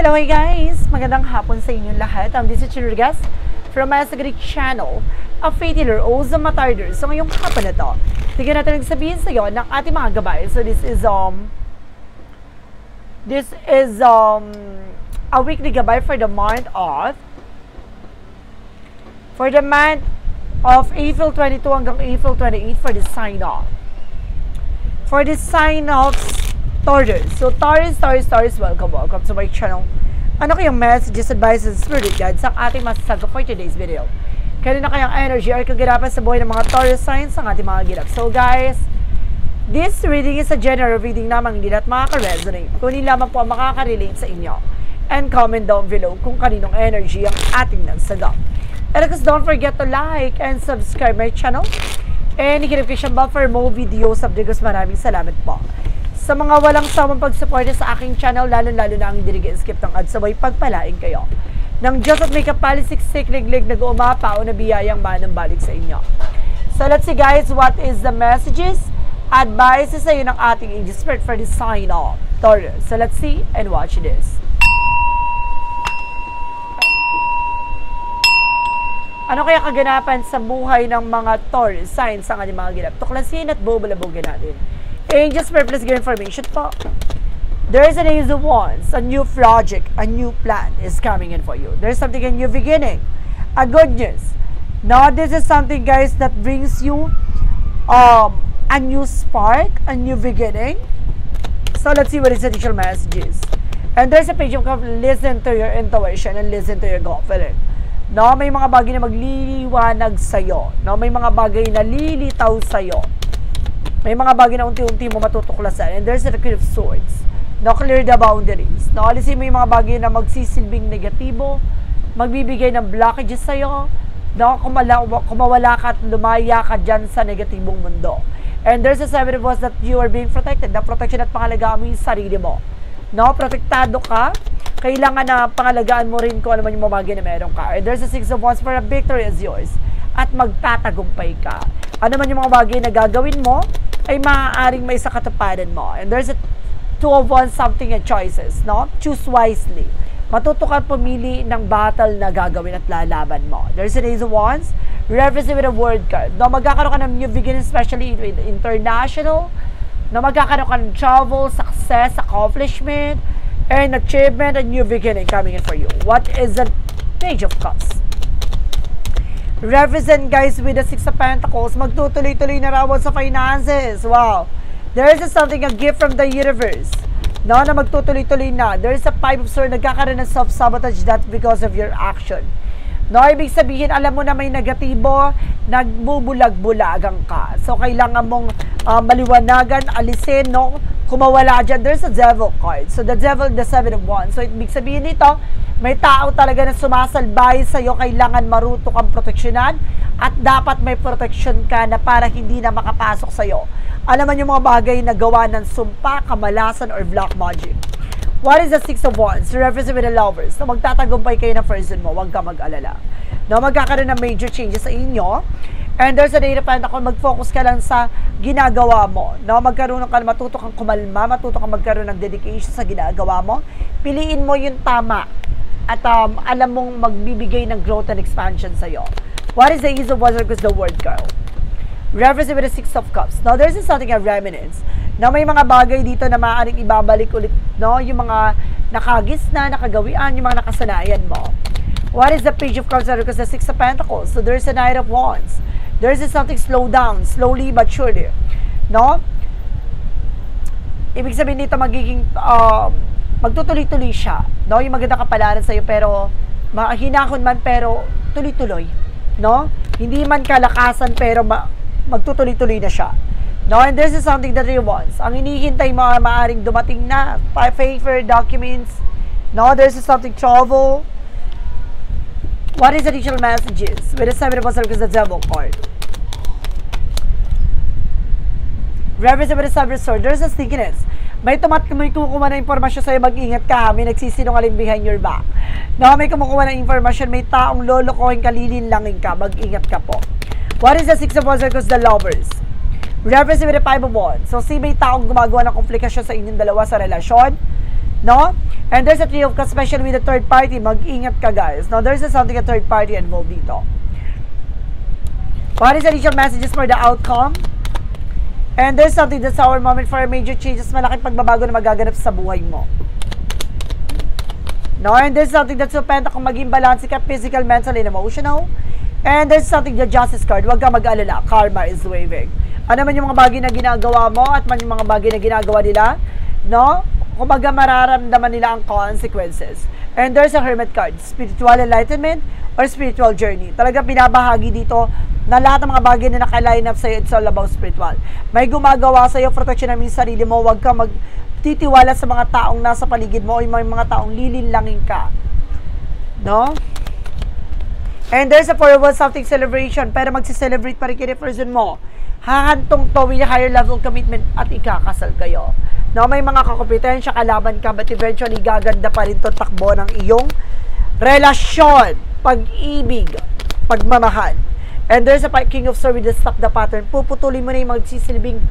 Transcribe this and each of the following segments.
Hello hey guys! Magandang hapon sa inyong lahat. This is Chirgas from my Greek channel, a faith healer o the Matarder. So ngayong hapon na to, tignan natin nagsabihin sa iyo ng ating mga gabay. So this is a weekly gabay for the month of April 22 hanggang April 28 for the sign off. For the sign of Taurus. So Taurus, welcome to my channel. Ano kayang messages, advices, spirit guides ang ating masasagot for today's video? Kanina kayang energy or kagirapan sa buhay ng mga Taurus signs ang ating mga ginap. So guys, this reading is a general reading lamang, hindi lahat makaka-resonate. Kunin lamang po ang makaka-relate sa inyo. And comment down below kung kaninong energy ang ating nagsagap. And of course, don't forget to like and subscribe my channel. And i-notification bell for more videos. Maraming salamat po sa mga walang sawang pagsuporta sa aking channel, lalo-lalo na ang hindi skip ng ads, sabay pagpalain kayo ng Diyos at may kapalisiksik, liglig, nag-umapa o nabiyayang manang balik sa inyo. So let's see guys, what is the messages, advices sa iyo ng ating angel spirit for the sign of Taurus. So let's see and watch this. Ano kaya kaganapan sa buhay ng mga Taurus signs ang ating mga ginap? Tuklasin at bubalabugan natin. Angel Spirit, please give information po. There is an Ace of Wands, a new project, a new plan is coming in for you. There's something, a new beginning, a good news. Now, this is something, guys, that brings you a new spark, a new beginning. So, let's see what is the additional messages. And there's a page of listen to your intuition and listen to your gut feeling. No, may mga bagay na magliliwanag sa'yo. No, may mga bagay na lilitaw sa'yo. May mga bagay na unti-unti mo matutuklasan. And there's the Queen of Swords. No, clear the boundaries. No, alisin mo yung mga bagay na magsisilbing negatibo, magbibigay ng blockages sa'yo. No, kumawala ka at lumaya ka dyan sa negatibong mundo. And there's a Seven of Wands that you are being protected. Na protection at pangalagaan mo yung sarili mo. No, protektado ka. Kailangan na pangalagaan mo rin kung ano man yung mga bagay na meron ka. And there's a Six of Wands for a victory is yours. At magtatagumpay ka. Ano man yung mga bagay na gagawin mo, ay maaaring may sa katuparan mo. And there's a Two of Wands, something and choices, no? Choose wisely. Matuto ka pumili ng battle na gagawin at lalaban mo. There's an Ace of Wands, represent with a word card. No, magkakaroon ka ng new beginning, especially with international. No, magkakaroon ka ng travel, success, accomplishment, and achievement, and new beginning coming in for you. What is the Page of Cups? Represent, guys, with the Six of Pentacles. Magtutuloy-tuloy na raw sa finances. Wow. There is something, a gift from the universe. No, na magtutuloy-tuloy na. There is a Five of Swords. Nagkakaroon ng self-sabotage. That's because of your action. No, ibig sabihin, alam mo na may negatibo, nagbubulag-bulagang ka. So, kailangan mong maliwanagan, alisin, no? Kumawala dyan. There's a Devil card. So, the Devil, the Seven of Wands. So, ibig sabihin nito, may tao talaga na sumasalbay sa'yo, kailangan maruto kang proteksyonan at dapat may proteksyon ka na para hindi na makapasok sa'yo. Alam mo yung mga bagay na gawa ng sumpa, kamalasan, or black magic. What is the Six of Wands? Represent with the lovers. Na magtatagumpay kayo ng person mo, huwag ka mag-alala. Na magkakaroon ng major changes sa inyo. And there's a Eight of Pentacles, mag-focus ka lang sa ginagawa mo. No, magkaroon ka, matuto kang kumalma, matuto kang magkaroon ng dedication sa ginagawa mo. Piliin mo yung tama. At alam mong magbibigay ng growth and expansion sa'yo. What is the Ace of Wands? Because the word girl. Represent with the Six of Cups. Now, there's something a remnants. Now, may mga bagay dito na maaaring ibabalik ulit, no? Yung mga nakagis na, nakagawian, yung mga nakasanayan mo. What is the Page of Cups? Because the Six of Pentacles. So, there's a Knight of Wands. There's something slow down, slowly but surely. No? Ibig sabihin dito, magiging magtutuloy-tuloy siya. No? Yung maganda kapalaran sa'yo, pero hinahon man, pero tuloy-tuloy. No? Hindi man kalakasan, pero magtutuloy-tuloy na siya. No? And this is something that he wants. Ang hinihintay mo, maaaring dumating na favor, documents. No? There's something trouble. What is the additional messages? With the Seven of Wands, because the Devil card. Represent with the Seven of Swords. There's a stickiness. May kumukuha na informasyon sa'yo, mag-ingat ka, may nagsisinungaling behind your back. No, may kumukuha na informasyon, may taong lolokohin ka, lilinlangin ka, mag-ingat ka po. What is the Six of Wands? Because the lovers. Represent with the Five of Wands. So, may taong gumagawa ng komplikasyon sa inyong dalawa sa relasyon. No? And there's a three of cups, especially with the third party. Mag-ingat ka, guys. No? There's something a third party involved dito. What is the initial messages for the outcome? And there's something that's our moment for major changes. Malaking pagbabago na magaganap sa buhay mo. No? And there's something that's so kung maging balance ka, physical, mental, and emotional. And there's something, the justice card. Huwag ka mag-alala. Karma is waving. Ano man yung mga bagay na ginagawa mo at man yung mga bagay na ginagawa nila, no? Kumbaga mararamdaman nila ang consequences. And there's a hermit card. Spiritual enlightenment or spiritual journey. Talagang pinabahagi dito na lahat ng mga bagay na naka-line up sa'yo, it's all about spiritual. May gumagawa sa'yo, protection namin sa sarili mo. Huwag ka magtitiwala sa mga taong nasa paligid mo o yung mga taong lilinlangin ka. No? And there's a forward something celebration, pero magsi-celebrate pa rin kayo person mo. Hahantong to with a higher level commitment at ikakasal kayo. No, may mga kakompetensya, kalaban ka, but eventually gaganda pa rin to takbo ng iyong relasyon, pag-ibig, pagmamahal. And there's a King of Swords with the stop the pattern. Puputulin mo na yung magsisilbing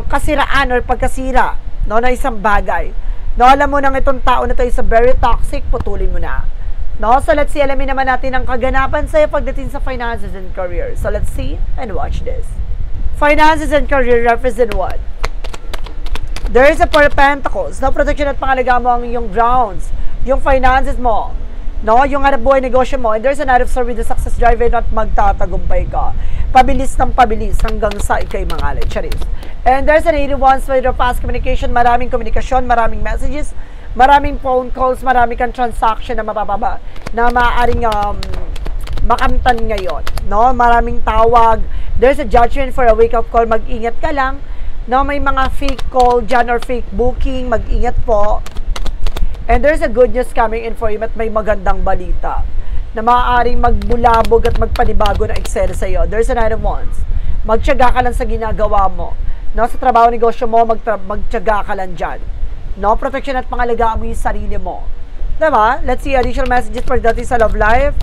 kasiraan or pagkasira, no, na isang bagay. No, alam mo nang itong tao na to is very toxic, putulin mo na. No, so let's see, alamin naman natin ang kaganapan sa'yo pagdating sa finances and career. So let's see and watch this. Finances and career represent what? There is a Four of Pentacles. No, protection at pangalaga mo ang iyong grounds, yung finances mo, no, yung hanap buhay negosyo mo. And there's an Knight of Swords with the success driver at magtatagumpay ka. Pabilis ng pabilis hanggang sa ikay mangalan. Charis. And there's an 81 with the fast communication, maraming komunikasyon, maraming messages, maraming phone calls, maraming kang transaction na mabababa, na maaaring makamtan ngayon, no? Maraming tawag. There's a judgment for a wake-up call. Mag-ingat ka lang, no? May mga fake call dyan or fake booking. Mag-ingat po. And there's a good news coming in for you at may magandang balita na maaaring magbulabog at magpanibago na eksena sa'yo. There's a Knight of Wands. Magtiyaga ka lang sa ginagawa mo. No? Sa trabaho, negosyo mo, magtiyaga ka lang dyan. No, protection at pangalagaan mo yung sarili mo. Diba? Let's see additional messages for that is a love life.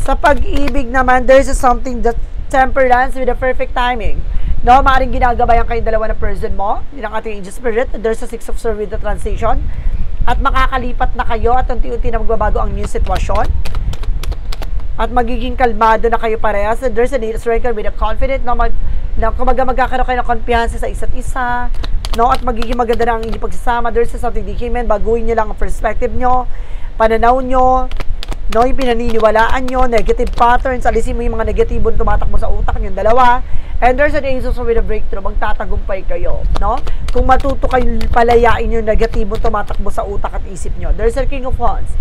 Sa pag-ibig naman, there's something that temperance with a perfect timing. No, maaaring ginagabayan kayong dalawa na person mo, yun ang ating angel spirit. There's a Six of Swords with the transition. At makakalipat na kayo at unti-unti na magbabago ang new sitwasyon. At magiging kalmado na kayo parehas. And there's a Eight of Strength with a confident, no, kumaga magkakaroon kayo ng kumpiyansa sa isa't isa. No, at magiging maganda na ang inyong pagsasama. There's something decayment, baguhin nyo lang ang perspective nyo, pananaw nyo, no, yung pinaniniwalaan nyo, negative patterns, alisin mo yung mga negatibong tumatakbo sa utak nyo, dalawa. And there's an angel with a breakthrough, magtatagumpay kayo, no? Kung matuto kayong palayain yung negatibong tumatakbo sa utak at isip nyo. There's a King of Wands.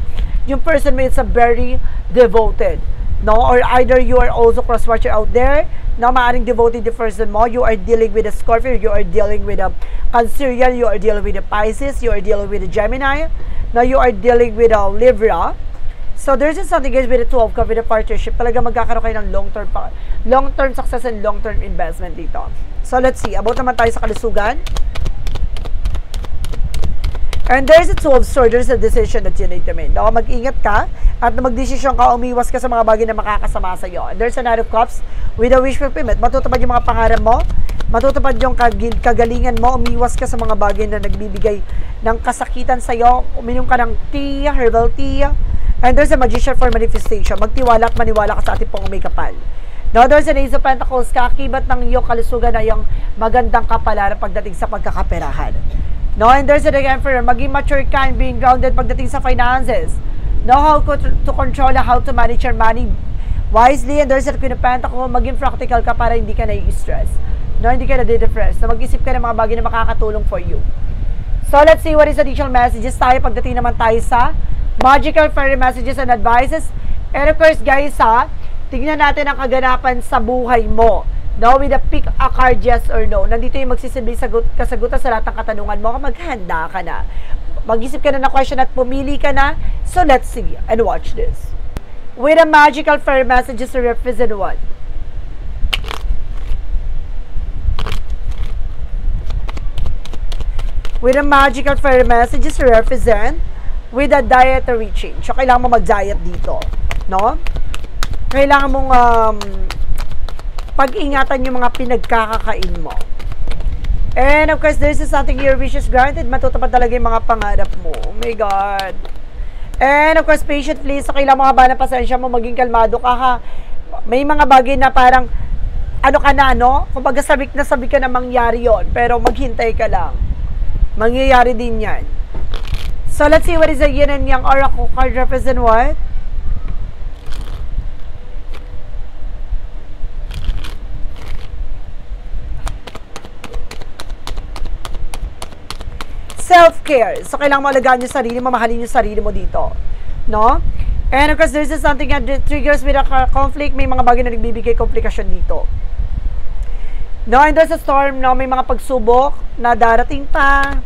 Yung person mo is a very devoted, no? Or either you are also cross-watcher out there, na maaring devoted the person mo, you are dealing with a Scorpio, you are dealing with a Cancerian, you are dealing with a Pisces, you are dealing with a Gemini, now you are dealing with a Libra. So there's just something guys with a 12 cup with a partnership. Talaga magkakaroon kayo ng long-term success and long-term investment dito. So let's see, about naman tayo sa kalusugan. And there's a Two of Swords, there's a decision that you need to make. No, mag-ingat ka at mag-desisyon ka, umiwas ka sa mga bagay na makakasama sa iyo. And there's a Knight of Cups with a wish fulfillment. Matutupad yung mga pangarap mo, matutupad yung kagalingan mo, umiwas ka sa mga bagay na nagbibigay ng kasakitan sa iyo. Uminom ka ng tea, herbal tea. And there's a Magician for manifestation. Magtiwala at maniwala ka sa ating pong may kapal. Now, there's an Ace of Pentacles, kakibat ng iyong kalusugan na yung magandang kapalaran pagdating sa pagkakaperahan. No, and there's a Emperor, maging mature ka and being grounded pagdating sa finances. Know how to control, how to manage your money wisely. And there's a Queen of Pentacles, maging practical ka para hindi ka na-stress. No, hindi ka na-depress. Na mag-isip ka ng mga bagay na makakatulong for you. So, let's see what is additional messages tayo pagdating naman tayo sa magical fairy messages and advices. And of course, guys, tignan natin ang kaganapan sa buhay mo. No, with a pick a card, yes or no. Nandito yung magsisilbi kasagutan sa lahat ng katanungan mo. Maghanda ka na. Mag-isip ka na ng question at pumili ka na. So, let's see and watch this. With a magical fairy messages to represent what? With a magical fairy messages to represent with a dietary change. So, kailangan mo mag-diet dito. No? Kailangan mong pag-ingatan yung mga pinagkakakain mo. And of course, there's something your wishes granted. Matutupad talaga yung mga pangarap mo. Oh my God. And of course, patient please. So, kailangan mo haba ng pasensya mo. Maging kalmado ka ha. May mga bagay na parang, ano ka na, no? Kumbaga sabik ka na mangyari yon. Pero maghintay ka lang. Mangyayari din yan. So, let's see what is the yin and yang oracle card represent what? Self-care. So, kailangan mo alagaan yung sarili mo, mahalin yung sarili mo dito. No? And of course, there's something that triggers with a conflict. May mga bagay na nagbibigay komplikasyon dito. No? And there's a storm, no? May mga pagsubok na darating pa.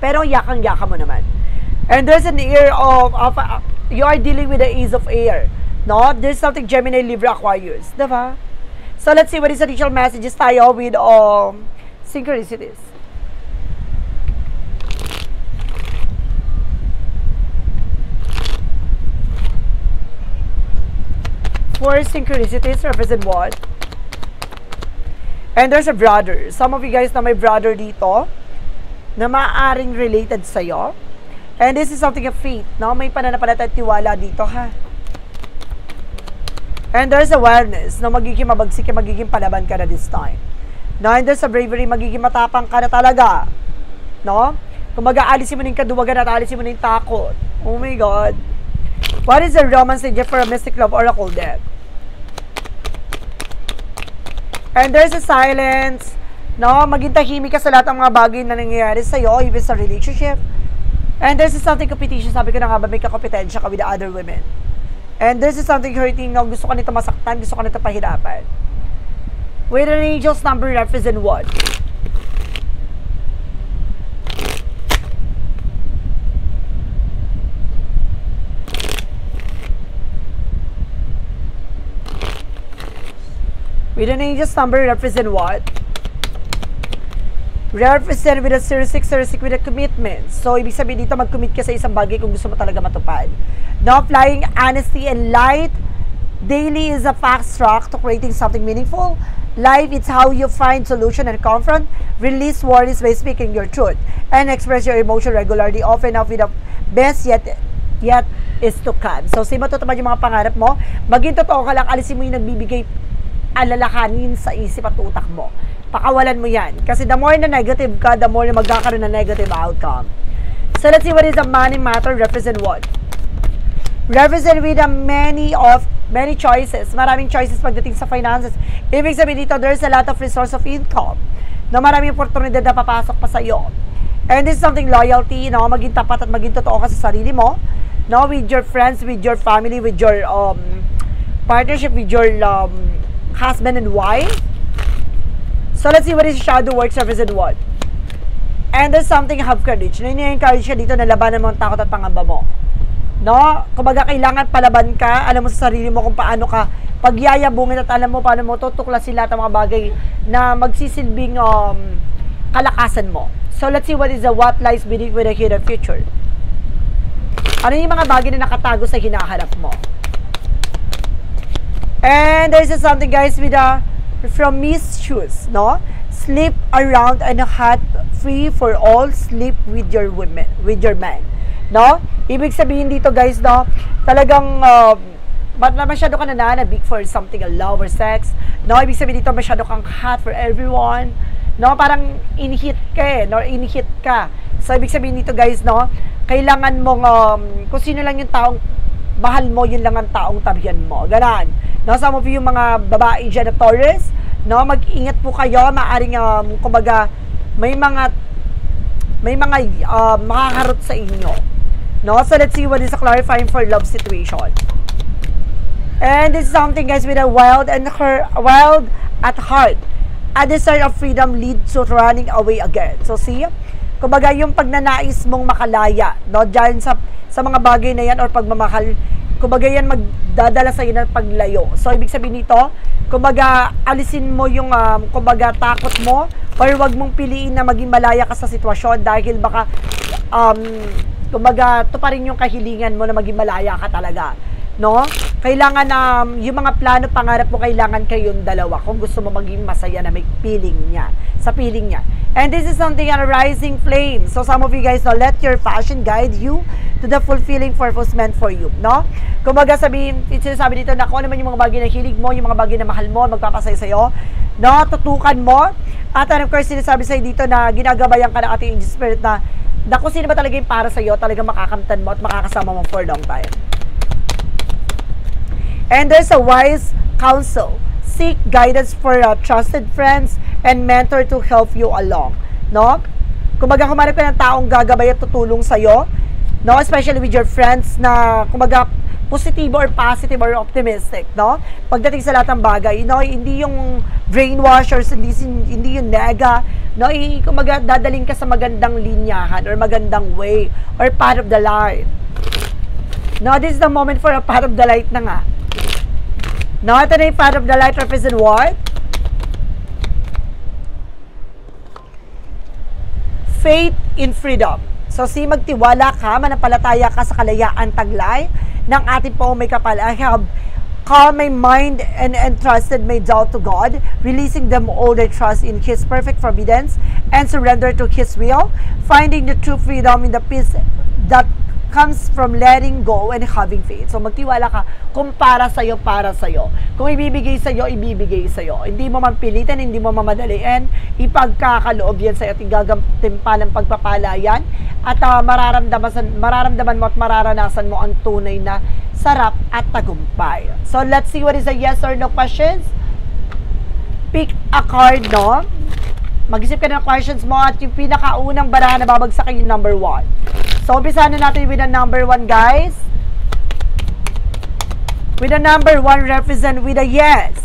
Pero yakang-yaka mo naman. And there's an air of you are dealing with the ease of air. No? There's something Gemini, Libra, Aquarius. Diba? So, let's see what is the initial messages tayo with synchronicities. For synchronicities represent what? And there's a brother. Some of you guys na may brother dito na maaaring related sa'yo. And this is something of faith. No? May pananampalataya at tiwala dito ha. And there's awareness na magiging mabagsik, magiging palaban ka na this time. No? And there's a bravery, magiging matapang ka na talaga. No? Kung mag-aalisin mo na yung kaduwagan at aalisin mo na yung takot. Oh my God. What is the romance agent for a mystic love oracle deck? And there's a silence. No, maging tahimik ka sa lahat ng mga bagay na nangyayari sa'yo, even sa relationship. And there's something competition. Sabi ko na nga ba, may kakompetensya ka with the other women. And there's something hurting. No, gusto ka nito masaktan, gusto ka nito pahirapan. With an angel's number represent what? With an angel's number represent what? Represent with a 0606 with a commitment. So, ibig sabihin dito, mag-commit ka sa isang bagay kung gusto mo talaga matupad. Now, applying honesty and light. Daily is a fast track to creating something meaningful. Life, it's how you find solution and confront. Release worries by speaking your truth. And express your emotion regularly, often up with the best yet is to come. So, sige matutupad yung mga pangarap mo. Maging totoo ka lang, alisin mo yung nagbibigay alalahanin sa isip at utak mo. Pakawalan mo yan. Kasi the more na negative ka, the more na magkakaroon na negative outcome. So, let's see what is the money matter represent what? Represent with a many choices. Maraming choices pagdating sa finances. Ibig sabihin dito, there's a lot of resource of income. Na maraming oportunidad na papasok pa sa iyo. And this is something loyalty, no? Maging tapat at maging totoo ka sa sarili mo. No? With your friends, with your family, with your partnership, with your husband and wife. So, let's see what is shadow works represent what? And there's something have courage. Na ini-encourage ka dito na labanan mo ang takot at pangamba mo. No? Kumbaga, kailangan palaban ka. Alam mo sa sarili mo kung paano ka pagyayabungin at alam mo paano mo tutuklasin lahat ng mga bagay na magsisilbing kalakasan mo. So, let's see what is the what lies beneath with the hidden future. Ano yung mga bagay na nakatago sa hinaharap mo? And there's something guys with from Miss Shoes, no? Sleep around and hot, free for all, sleep with your women, with your man, no? Ibig sabihin dito guys, no? Talagang masyado ka nananabik for something, a love or sex, no? Ibig sabihin dito masyado kang hot for everyone, no? Parang in-hit ka no? In-hit ka. So ibig sabihin dito guys, no? Kailangan mong kung sino lang yung taong mahal mo, yun lang ang taong tabihan mo. Ganon. No, some of you mga babae dyan na Taurus, no, mag-ingat po kayo, maaring kumbaga may mga makakarot sa inyo. No, so let's see what is clarifying for love situation. And this is something guys with a wild at heart. A desire of freedom leads to running away again. So see, kumbaga yung pagnanais mong makalaya, no, dyan sa mga bagay na yan or pagmamahal, kumbaga yan magdadala sa iyo ng paglayo. So, ibig sabihin nito, kumbaga alisin mo yung kumbaga takot mo or wag mong piliin na maging malaya ka sa sitwasyon dahil baka kumbaga to pa rin yung kahilingan mo na maging malaya ka talaga. no? Kailangan yung mga plano, pangarap mo, kailangan kayong dalawa kung gusto mo maging masaya na may feeling niya, sa feeling niya. And this is something on a rising flame. So some of you guys, no, let your passion guide you to the fulfilling purpose meant for you, no? Kumbaga sinasabi dito na kung ano man yung mga bagay na hilig mo, yung mga bagay na mahal mo, magpapasaya sa'yo, no? Tutukan mo. At of course, sinasabi sa'yo dito na ginagabayan ka ng ating angel spirit na kung sino ba talaga yung para sa'yo, talagang makakamtan mo at makakasama mo for a long time. And there's a wise counsel. Seek guidance for trusted friends and mentor to help you along. No? Kumbaga, kumarap ka ng taong gagabay at tutulong sa'yo, no? Especially with your friends na, kumbaga, positibo or positive or optimistic, no? Pagdating sa lahat ng bagay, no? Hindi yung brainwashers, hindi yung nega, no? Kumbaga, dadaling ka sa magandang linyahan or magandang way or path of the light. No, this is the moment for a path of the light na nga. No, ito na yung path of the light represent what? Faith in freedom. So, magtiwala ka, manampalataya ka sa kalayaan taglay ng ating pong may kapal. I have calm my mind and entrusted my doubt to God, releasing them all their trust in His perfect providence and surrender to His will, finding the true freedom in the peace that comes from letting go and having faith. So, magtiwala ka kung para sa'yo, para sa'yo. Kung ibibigay sa'yo, ibibigay sa'yo. Hindi mo man pilitan, hindi mo mamadaliin, ipagkakaloob yan sa'yo at igagamtimpalang pagpapalayan at mararamdaman mo at mararanasan mo ang tunay na sarap at tagumpay. So, let's see what is the yes or no questions. Pick a card, no? Mag-isip ka ng questions mo at yung pinakaunang barahan na babagsak yung number 1. So, umpisahan na natin with the number 1, guys. With the number 1, represent with a yes.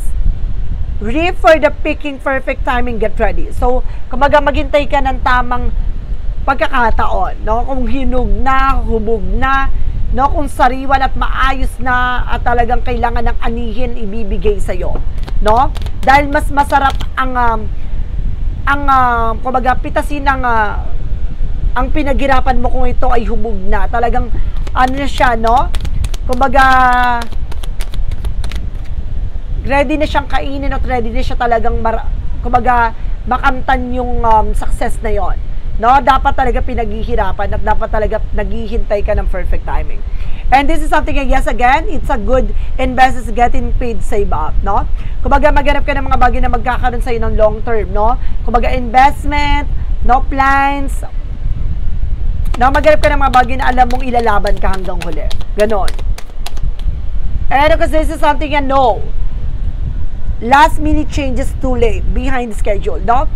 Reap for the picking perfect timing, get ready. So, kumbaga maghintay ka ng tamang pagkakataon, no? Kung hinog na, hubog na, no? Kung sariwan at maayos na at talagang kailangan ng anihin ibibigay sa'yo, no? Dahil mas masarap kumbaga pitasin ng ang pinaghirapan mo kung ito ay hubog na. Talagang, ano na siya, no? Kumbaga, ready na siyang kainin at ready na siya talagang, kumbaga, makamtan yung success na yon. No? Dapat talaga pinaghihirapan at dapat talaga naghihintay ka ng perfect timing. And this is something, yes, again, it's a good investment getting paid save up, no? Kumbaga, maghanap ka ng mga bagay na magkakaroon sa'yo ng long term, no? Kumbaga, investment, no, plans, na maghanap ka ng mga bagay na alam mong ilalaban ka hanggang huli. Ganon. And because this is something no. Last minute changes too late. Behind schedule, no?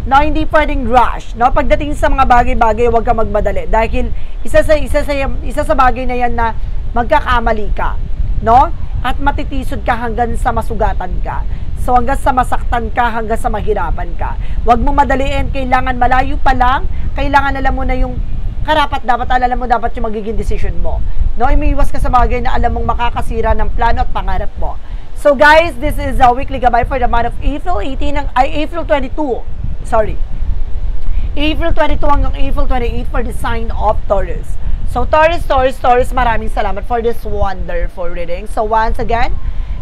No, hindi pwedeng rush. No? Pagdating sa mga bagay-bagay, huwag ka magmadali. Dahil isa sa bagay na yan na magkakamali ka. No? At matitisod ka hanggang sa masugatan ka. So hanggang sa masaktan ka, hanggang sa mahirapan ka. Huwag mo madaliin. Kailangan malayo pa lang. Kailangan alam mo na yung dapat alam mo dapat yung magiging decision mo. No, umiiwas ka sa bagay na alam mong makakasira ng plano at pangarap mo. So guys, this is a weekly gabay for the month of April 22. Sorry. April 22 hanggang April 28 for the sign of Taurus. So Taurus, maraming salamat for this wonderful reading. So once again,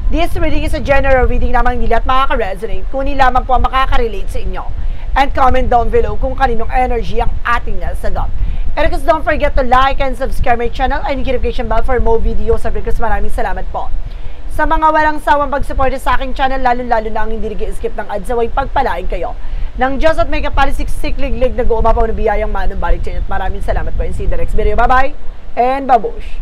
this reading is a general reading lamang, hindi lahat makaka-resonate. Kunin lamang po ang makaka-relate sa inyo. And comment down below kung kaninong energy ang ating nasagap. And because don't forget to like and subscribe my channel and notification bell for more videos. Because maraming salamat po sa mga walang sawang pag-support sa aking channel, lalo-lalo na ang hindi nag-skip ng ads, away pagpalain kayo ng Diyos at may kapalisiksik liglig na guumapaw na biyayang manong balik sa inyo. At maraming salamat po and see you in the next video. Bye-bye and babush!